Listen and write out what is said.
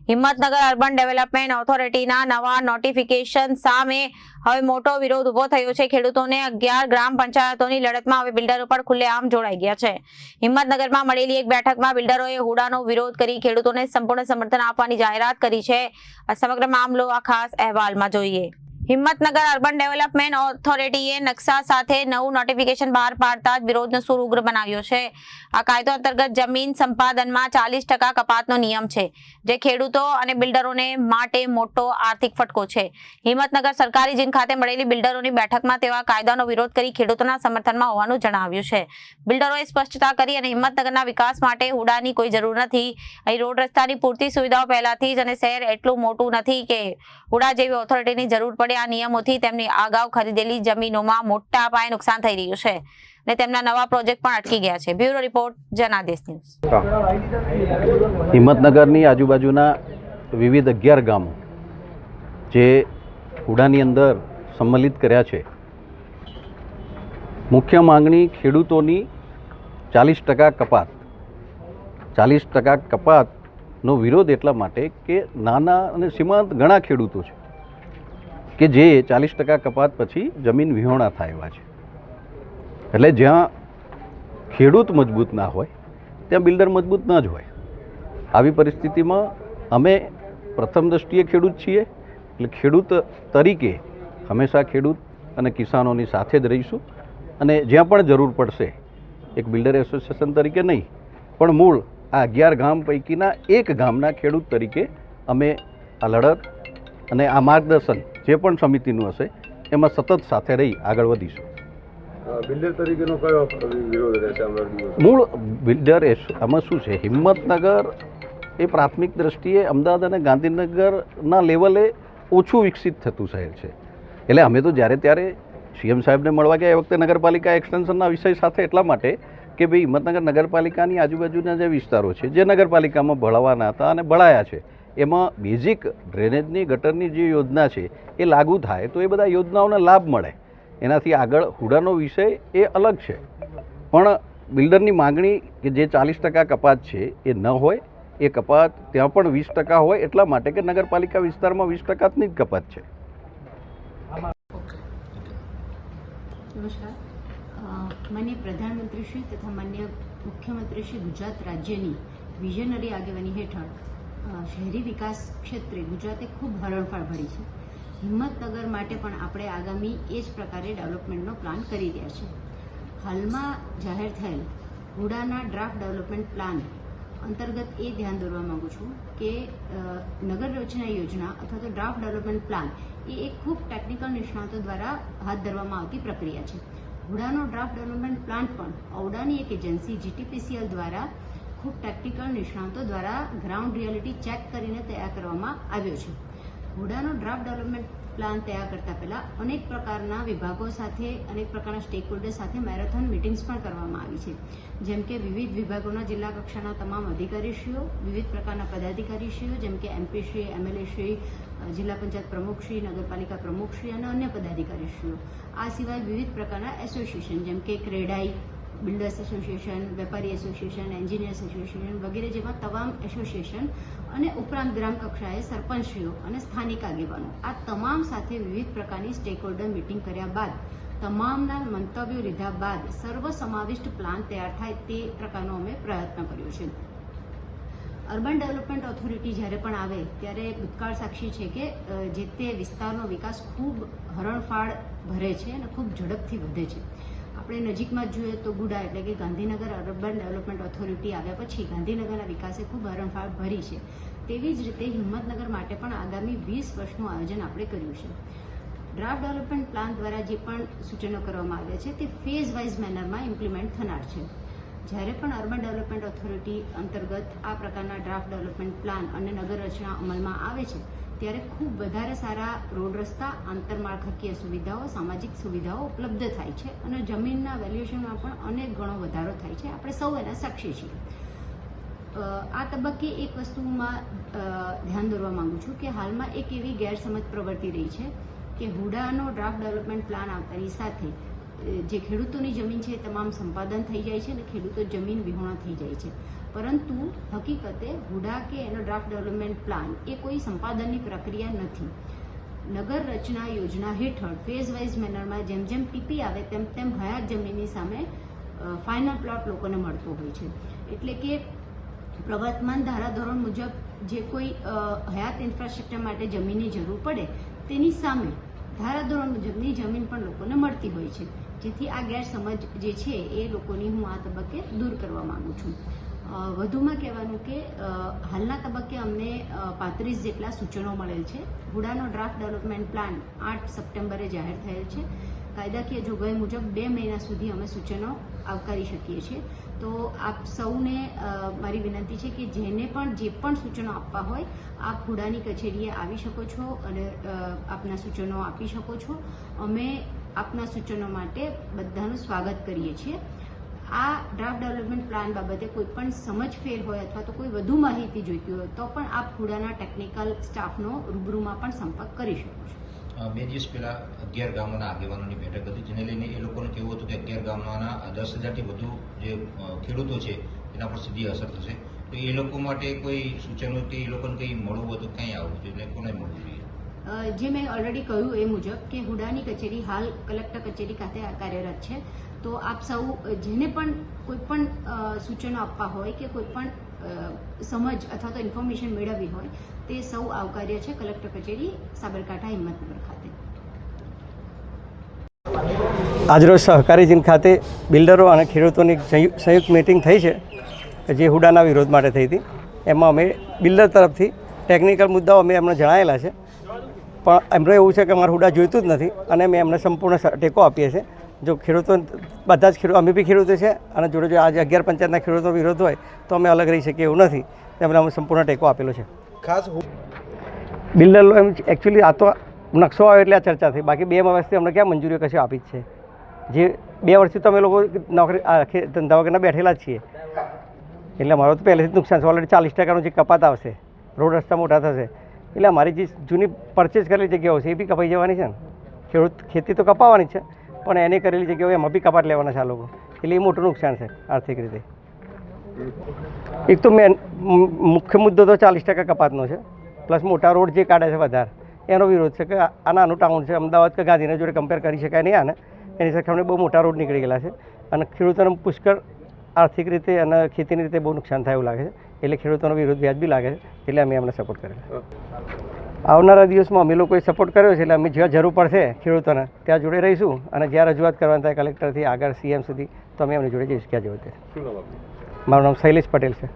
Himmatnagar urban development ઓથોરિટીના નવા notification સામે હવે મોટો વિરોધ ઉભો થયો છે। ખેડૂતોને 11 ગ્રામ પંચાયતોની લડતમાં હવે બિલ્ડરો પણ ખુલ્લેઆમ જોડાઈ ગયા છે। હિંમતનગરમાં મળેલી એક બેઠકમાં બિલ્ડરોએ હુડાનો વિરોધ કરી ખેડૂતોને સંપૂર્ણ સમર્થન આપવાની જાહેરાત કરી છે। આ સમગ્ર મામલો આ ખાસ અહેવાલમાં જોઈએ। હિંમતનગર અર્બન ડેવલપમેન્ટ ઓથોરિટીએ નકશા સાથે નવું નોટિફિકેશન બહાર પાડતા જ વિરોધનો સૂર ઉગ્ર બનાવ્યો છે। આ કાયદો અંતર્ગત જમીન સંપાદનમાં 40% કપાતનો નિયમ છે, જે ખેડૂતો અને બિલ્ડરોને માટે મોટો આર્થિક ફટકો છે। હિંમતનગર સરકારી જીન ખાતે મળેલી બિલ્ડરોની બેઠકમાં તેવા કાયદાનો વિરોધ કરી ખેડૂતોના સમર્થનમાં હોવાનું જણાવ્યું છે। બિલ્ડરોએ સ્પષ્ટતા કરી અને હિંમતનગરના વિકાસ માટે હુડાની કોઈ જરૂર નથી। અહીં રોડ રસ્તાની પૂરતી સુવિધાઓ પહેલાથી જ અને શહેર એટલું મોટું નથી કે હુડા જેવી ઓથોરિટીની જરૂર પડે। આ નિયમોથી તેમની અગાઉ ખરીદેલી જમીનોમાં મોટા પાયે નુકસાન થઈ રહ્યું છે અને તેમના નવા પ્રોજેક્ટ પણ અટકી ગયા છે। Bureau report, Janadesh news. હિંમતનગરની આજુબાજુના વિવિધ 11 ગામો જે હુડાની અંદર સંમલિત કર્યા છે, મુખ્ય માંગણી ખેડૂતોની 40% કપાત। 40% કપાતનો વિરોધ એટલા માટે કે નાના અને સીમાંત ઘણા ખેડૂતો છે કે જે 40% કપાત પછી જમીન વિહોણા થાય એવા છે। એટલે જ્યાં ખેડૂત મજબૂત ના હોય ત્યાં બિલ્ડર મજબૂત ન જ હોય। આવી પરિસ્થિતિમાં અમે પ્રથમ દ્રષ્ટિએ ખેડૂત છીએ, એટલે ખેડૂત તરીકે હંમેશા ખેડૂત અને કિસાનોની સાથે જ રહીશું અને જ્યાં પણ જરૂર પડશે એક બિલ્ડર એસોસિએશન તરીકે નહીં પણ મૂળ આ 11 ગામ પૈકીના એક ગામના ખેડૂત તરીકે અમે આ લડત અને આ માર્ગદર્શન જે પણ સમિતિનું હશે એમાં સતત સાથે રહી આગળ વધીશું। બિલ્ડર તરીકેનો કયો વિરોધ રહેશે? મૂળ બિલ્ડર આમાં શું છે, હિંમતનગર એ પ્રાથમિક દ્રષ્ટિએ અમદાવાદ અને ગાંધીનગરના લેવલે ઓછું વિકસિત થતું શહેર છે। એટલે અમે તો જ્યારે ત્યારે સીએમ સાહેબને મળવા ગયા એ વખતે નગરપાલિકા એક્સટેન્શનના વિષય સાથે એટલા માટે કે ભાઈ હિંમતનગર નગરપાલિકાની આજુબાજુના જે વિસ્તારો છે જે નગરપાલિકામાં ભળવાના હતા અને ભળાયા છે, એમાં બેઝિક ડ્રેનેજની ગટરની જે યોજના છે એ લાગુ થાય તો એ બધા યોજનાઓને લાભ મળે। એનાથી આગળ હુડાનો વિષય એ અલગ છે, પણ બિલ્ડરની માગણી કે જે 40% કપાત છે એ ન હોય, એ કપાત ત્યાં પણ 20% હોય એટલા માટે કે નગરપાલિકા વિસ્તારમાં 20%ની જ કપાત છે। નમસ્કાર। માન્ય પ્રધાનમંત્રી શ્રી તથા માન્ય મુખ્યમંત્રી શ્રી ગુજરાત રાજ્યની વિઝનરી આગેવાની હેઠળ શહેરી વિકાસ ક્ષેત્રે ગુજરાતે ખૂબ હરણફાળ ભરી છે। હિંમતનગર માટે પણ આપણે આગામી એ જ પ્રકારે ડેવલપમેન્ટનો પ્લાન કરી રહ્યા છે। હાલમાં જાહેર થયેલ હુડાના ડ્રાફ્ટ ડેવલપમેન્ટ પ્લાન અંતર્ગત એ ધ્યાન દોરવા માંગુ છું કે નગર રચના યોજના અથવા તો ડ્રાફ્ટ ડેવલપમેન્ટ પ્લાન એ એક ખૂબ ટેકનિકલ નિષ્ણાતો દ્વારા હાથ ધરવામાં આવતી પ્રક્રિયા છે। હુડાનો ડ્રાફ્ટ ડેવલપમેન્ટ પ્લાન પણ ઔડાની એક એજન્સી GTPCL દ્વારા ખૂબ ટેકનિકલ નિષ્ણાતો દ્વારા ગ્રાઉન્ડ રિયાલિટી ચેક કરીને તૈયાર કરવામાં આવ્યો છે। હુડાનો ડ્રાફ્ટ ડેવલપમેન્ટ પ્લાન તૈયાર કરતા પહેલા અનેક પ્રકારના વિભાગો સાથે, અનેક પ્રકારના સ્ટેક હોલ્ડર સાથે મેરેથોન મિટિંગ્સ પણ કરવામાં આવી છે, જેમ કે વિવિધ વિભાગોના જિલ્લા કક્ષાના તમામ અધિકારીશ્રીઓ, વિવિધ પ્રકારના પદાધિકારીશ્રીઓ જેમ કે MP શ્રી, MLA શ્રી, જિલ્લા પંચાયત પ્રમુખશ્રી, નગરપાલિકા પ્રમુખશ્રી અને અન્ય પદાધિકારીશ્રીઓ, આ સિવાય વિવિધ પ્રકારના એસોસિએશન જેમ કે ક્રેડાઈ, બિલ્ડર્સ એસોસિએશન, વેપારી એસોસિએશન, એન્જિનિયર્સ એસોસિએશન વગેરે જેવા તમામ એસોસિએશન અને ઉપરાંત ગ્રામ કક્ષાએ સરપંચશ્રીઓ અને સ્થાનિક આગેવાનો, આ તમામ સાથે વિવિધ પ્રકારની સ્ટેક હોલ્ડર મિટિંગ કર્યા બાદ, તમામના મંતવ્યો લીધા બાદ સર્વસમાવિષ્ટ પ્લાન તૈયાર થાય તે પ્રકારનો અમે પ્રયત્ન કર્યો છે। અર્બન ડેવલપમેન્ટ ઓથોરિટી જ્યારે પણ આવે ત્યારે ભૂતકાળ સાક્ષી છે કે જે તે વિસ્તારનો વિકાસ ખૂબ હરણફાળ ભરે છે અને ખૂબ ઝડપથી વધે છે। આપણે નજીકમાં જોઈએ તો ગુડા એટલે કે ગાંધીનગર અર્બન ડેવલપમેન્ટ ઓથોરિટી આવ્યા પછી ગાંધીનગરના વિકાસે ખૂબ હરણફાળ ભરી છે। તેવી જ રીતે હિંમતનગર માટે પણ આગામી 20 વર્ષનું આયોજન આપણે કર્યું છે। ડ્રાફ્ટ ડેવલપમેન્ટ પ્લાન દ્વારા જે પણ સૂચનો કરવામાં આવ્યા છે તે ફેઝ વાઇઝ મેનરમાં ઇમ્પ્લિમેન્ટ થનાર છે। જ્યારે પણ અર્બન ડેવલપમેન્ટ ઓથોરિટી અંતર્ગત આ પ્રકારના ડ્રાફ્ટ ડેવલપમેન્ટ પ્લાન અને નગર રચના અમલમાં આવે છે ત્યારે ખૂબ વધારે સારા રોડ રસ્તા, આંતરમાળખાકીય સુવિધાઓ, સામાજિક સુવિધાઓ ઉપલબ્ધ થાય છે અને જમીનના વેલ્યુએશનમાં પણ અનેક ગણો વધારો થાય છે। આપણે સૌ એના સાક્ષી છીએ। આ તબક્કે એક વસ્તુમાં ધ્યાન દોરવા માંગુ છું કે હાલમાં એક એવી ગેરસમજ પ્રવર્તી રહી છે કે હુડાનો ડ્રાફ્ટ ડેવલપમેન્ટ પ્લાન આવતાની સાથે જે ખેડૂતોની જમીન છે એ તમામ સંપાદન થઈ જાય છે અને ખેડૂતો જમીન વિહોણા થઈ જાય છે. પરંતુ હકીકતે હુડા કે એનો ડ્રાફ્ટ ડેવલપમેન્ટ પ્લાન એ કોઈ સંપાદનની પ્રક્રિયા નથી. નગર રચના યોજના હેઠળ ફેઝ વાઇઝ મેનરમાં જેમ જેમ પીપી આવે તેમ તેમ હયાત જમીનની સામે ફાઇનલ પ્લોટ લોકોને મળતો હોય છે. એટલે કે પ્રવર્તમાન ધારાધોરણ મુજબ જે કોઈ હયાત ઇન્ફ્રાસ્ટ્રક્ચર માટે જમીનની જરૂર પડે તેની સામે ધારાધોરણ મુજબની જમીન પણ લોકોને મળતી હોય છે. જેથી આ ગેરસમજ જે છે એ લોકોની હું આ તબક્કે દૂર કરવા માંગુ છું. વધુમાં કહેવાનું કે હાલના તબક્કે અમને 35 જેટલા સૂચનો મળેલ છે. હુડાનો ડ્રાફ્ટ ડેવલપમેન્ટ પ્લાન 8 સપ્ટેમ્બરે જાહેર થયેલ છે. કાયદાકીય જોગવાઈ મુજબ 2 મહિના સુધી અમે સૂચનો આવકારી શકીએ છીએ. તો આપ સૌને મારી વિનંતી છે કે જે પણ સૂચનો આપવા હોય આપ હુડાની કચેરીએ આવી શકો છો અને આપના સૂચનો આપી શકો છો. અમે આપના સૂચનો માટે બધાનું સ્વાગત કરીએ છીએ. આ ડ્રાફ્ટ ડેવલપમેન્ટ પ્લાન બાબતે કોઈ પણ સમજફેર હોય અથવા તો કોઈ વધુ માહિતી જોઈતી હોય તો પણ આપ હુડાના ટેકનિકલ સ્ટાફનો રૂબરૂમાં પણ સંપર્ક કરી શકો છો. 2 દિવસ પહેલા 11 ગામોના આગેવાનોની બેઠક હતી, જેને લઈને એ લોકોને કહેવું હતું કે 11 ગામોના 10,000થી વધુ જે ખેડૂતો છે એના પર સીધી અસર થશે. તો એ લોકો માટે કોઈ સૂચનો કે એ લોકોને કંઈ મળવું હોય તો ક્યાંય આવવું જોઈએ, કોને મળવું જોઈએ? જે મેં ઓલરેડી કહ્યું એ મુજબ કે હુડાની કચેરી હાલ કલેક્ટર કચેરી ખાતે કાર્યરત છે. તો આપ સૌ જેને પણ કોઈ પણ સૂચનો આપવા હોય કે કોઈ પણ સમજ અથવા તો ઇન્ફોર્મેશન મેળવવી હોય તે સૌ આવકાર્ય છે કલેક્ટર કચેરી સાબરકાંઠા હિંમતનગર ખાતે. આજરોજ સહકારી જીન ખાતે બિલ્ડરો અને ખેડૂતોની સંયુક્ત મિટિંગ થઈ છે જે હુડાના વિરોધ માટે થઈ હતી. એમાં અમે બિલ્ડર તરફથી ટેકનિકલ મુદ્દાઓ અમે એમને જણાયેલા છે, પણ એમનું એવું છે કે અમારે હુડા જોઈતું જ નથી અને અમે એમને સંપૂર્ણ ટેકો આપીએ છીએ. જો ખેડૂતો બધા જ ખેડૂતો, અમે બી ખેડૂતો છે અને જોડે જો આજે 11 પંચાયતના ખેડૂતો વિરોધ હોય તો અમે અલગ રહી શકીએ એવું નથી. એમને અમે સંપૂર્ણ ટેકો આપેલો છે. ખાસ બિલ્ડર એમ એકચ્યુઅલી આ તો નકશો આવે એટલે આ ચર્ચા થઈ, બાકી 2 વર્ષથી અમને ક્યાં મંજૂરીઓ કશી આપી જ છે. જે 2 વર્ષથી તો અમે લોકો નોકરી ધંધા વગરના બેઠેલા જ છીએ. એટલે અમારો તો પહેલેથી જ નુકસાન છે. ઓલરેડી 40% જે કપાત આવશે, રોડ રસ્તા મોટા થશે એટલે અમારી જે જૂની પરચેસ કરેલી જગ્યાઓ છે એ બી કપાઈ જવાની છે ને. ખેતી તો કપાવવાની છે પણ એને કરેલી જગ્યાઓ એમાં બી કપાટ લેવાના છે આ લોકો. એટલે એ મોટું નુકસાન છે આર્થિક રીતે. એક તો મુખ્ય મુદ્દો તો 40% કપાતનો છે, પ્લસ મોટા રોડ જે કાઢે છે વધારે એનો વિરોધ છે કે આ નાનું ટાઉન છે, અમદાવાદ કે ગાંધીનગર જોડે કમ્પેર કરી શકાય નહીં આને. એની સરખામણી બહુ મોટા રોડ નીકળી ગયેલા છે અને ખેડૂતોને પુષ્કળ આર્થિક રીતે અને ખેતીની રીતે બહુ નુકસાન થાય એવું લાગે છે. એટલે ખેડૂતોનો વિરોધ વ્યાજબી લાગે છે, એટલે અમે એમને સપોર્ટ કરેલો. આવનારા દિવસમાં અમે લોકોએ સપોર્ટ કર્યો છે એટલે અમે જ્યાં જરૂર પડશે ખેડૂતોને ત્યાં જોડે રહીશું અને જ્યાં રજૂઆત કરવાની થાય કલેક્ટરથી આગળ CM સુધી તો અમે એમની જોડે જઈશું ક્યાં જવું તે. મારું નામ શૈલેષ પટેલ છે.